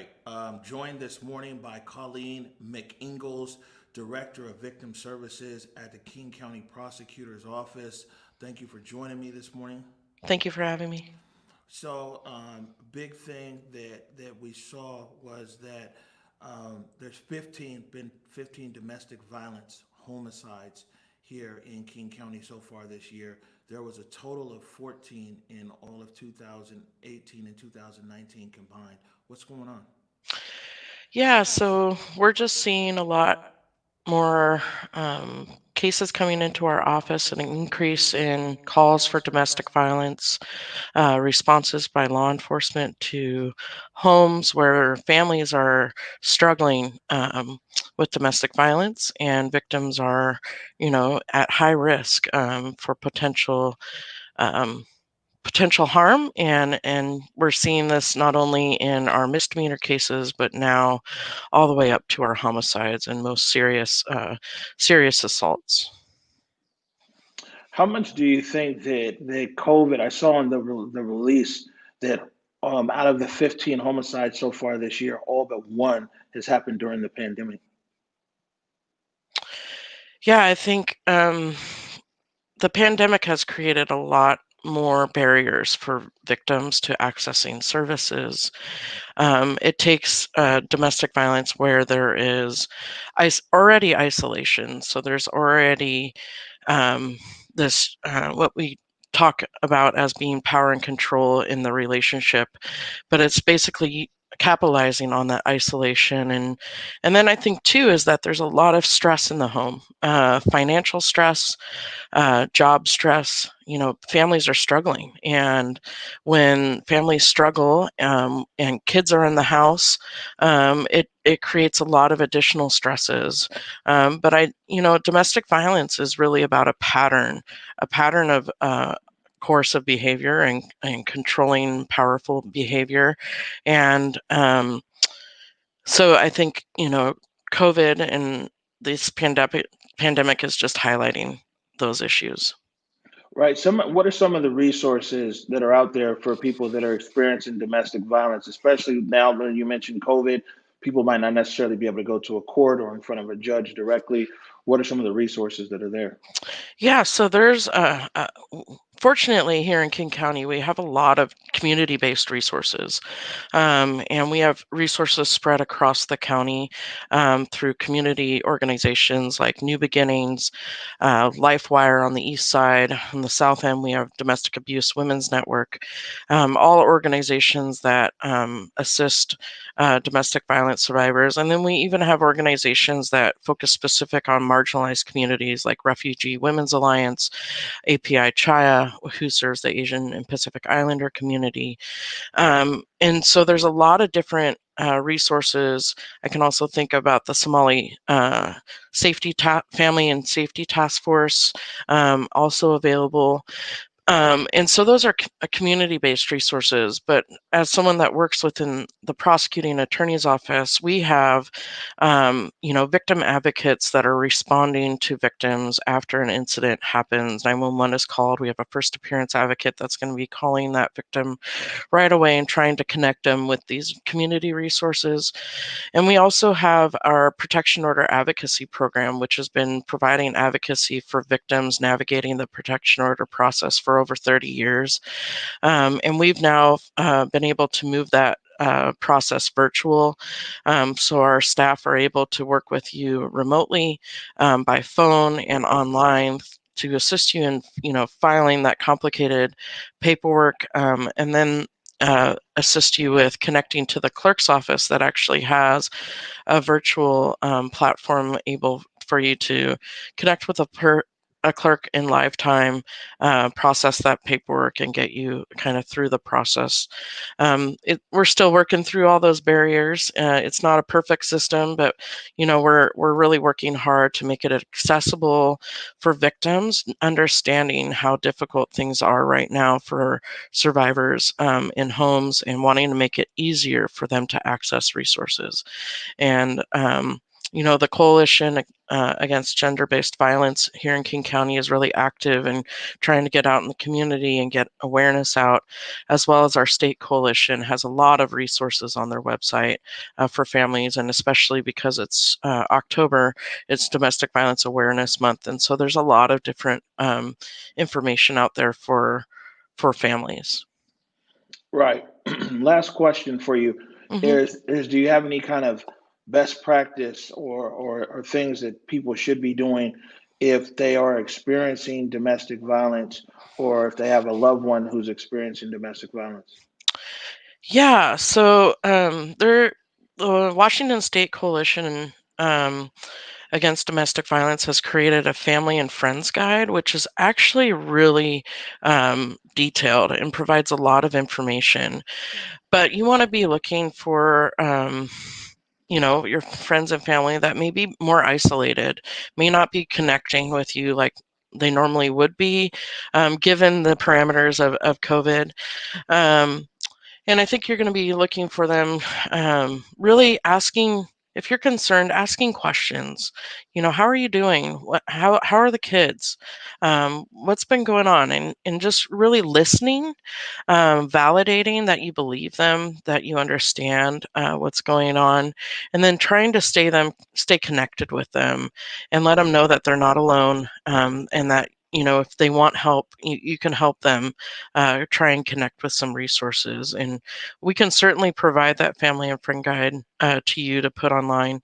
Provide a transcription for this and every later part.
right. Joined this morning by Colleen McIngalls, Director of Victim Services at the King County Prosecutor's Office. Thank you for joining me this morning. Thank you for having me. Big thing that we saw was that there's 15 domestic violence homicides here in King County so far this year. There was a total of 14 in all of 2018 and 2019 combined. What's going on? Yeah, so we're just seeing a lot more cases coming into our office, an increase in calls for domestic violence, responses by law enforcement to homes where families are struggling with domestic violence and victims are, at high risk for um, potential harm, and we're seeing this not only in our misdemeanor cases but now all the way up to our homicides and most serious assaults. How much do you think that COVID? I saw in the release that out of the 15 homicides so far this year, all but one has happened during the pandemic. Yeah, I think the pandemic has created a lot more barriers for victims to accessing services. It takes domestic violence where there is already isolation. So there's already um, this, what we talk about as being power and control in the relationship, but it's basically capitalizing on that isolation. And then I think too is that there's a lot of stress in the home, financial stress, job stress. Families are struggling, and when families struggle and kids are in the house, it creates a lot of additional stresses. But domestic violence is really about a pattern of course of behavior and controlling powerful behavior, and so I think COVID and this pandemic is just highlighting those issues. Right. What are some of the resources that are out there for people that are experiencing domestic violence, especially now that you mentioned COVID? People might not necessarily be able to go to a court or in front of a judge directly. What are some of the resources that are there? Yeah, so there's fortunately here in King County, we have a lot of community-based resources, and we have resources spread across the county through community organizations like New Beginnings, LifeWire on the east side. On the south end, we have Domestic Abuse Women's Network, all organizations that assist domestic violence survivors. And then we even have organizations that focus specific on marginalized communities like Refugee Women's Alliance, API CHAYA, who serves the Asian and Pacific Islander community. And so there's a lot of different resources. I can also think about the Somali Family and Safety Task Force, also available. And so those are community-based resources. But as someone that works within the prosecuting attorney's office, we have, victim advocates that are responding to victims after an incident happens. 911 is called. We have a first appearance advocate that's going to be calling that victim right away and trying to connect them with these community resources. And we also have our Protection Order Advocacy Program, which has been providing advocacy for victims navigating the protection order process for over 30 years. And we've now been able to move that process virtual. So our staff are able to work with you remotely by phone and online to assist you in, filing that complicated paperwork, and then assist you with connecting to the clerk's office that actually has a virtual platform able for you to connect with a clerk in live time, process that paperwork, and get you kind of through the process. We're still working through all those barriers. It's not a perfect system, but we're really working hard to make it accessible for victims, understanding how difficult things are right now for survivors in homes, and wanting to make it easier for them to access resources. And The coalition against gender-based violence here in King County is really active and trying to get out in the community and get awareness out, as well as our state coalition has a lot of resources on their website for families, and especially because it's October, it's Domestic Violence Awareness Month, and so there's a lot of different information out there for families. Right. Last question for you Mm-hmm. is do you have any kind of best practice or things that people should be doing if they are experiencing domestic violence or if they have a loved one who's experiencing domestic violence? Yeah, so the Washington State Coalition Against Domestic Violence has created a family and friends guide, which is actually really detailed and provides a lot of information. But you want to be looking for your friends and family that may be more isolated, may not be connecting with you like they normally would be, given the parameters of COVID. Um, and I think you're going to be looking for them, really asking, if you're concerned, asking questions. How are you doing? How are the kids? What's been going on? And just really listening, validating that you believe them, that you understand what's going on, and then trying to stay connected with them, and let them know that they're not alone, and that if they want help, you can help them. Try and connect with some resources, and we can certainly provide that family and friend guide to you to put online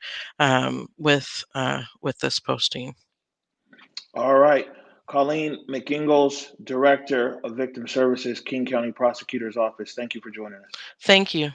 with this posting. All right. Colleen McIngalls, Director of Victim Services, King County Prosecutor's Office. Thank you for joining us. Thank you.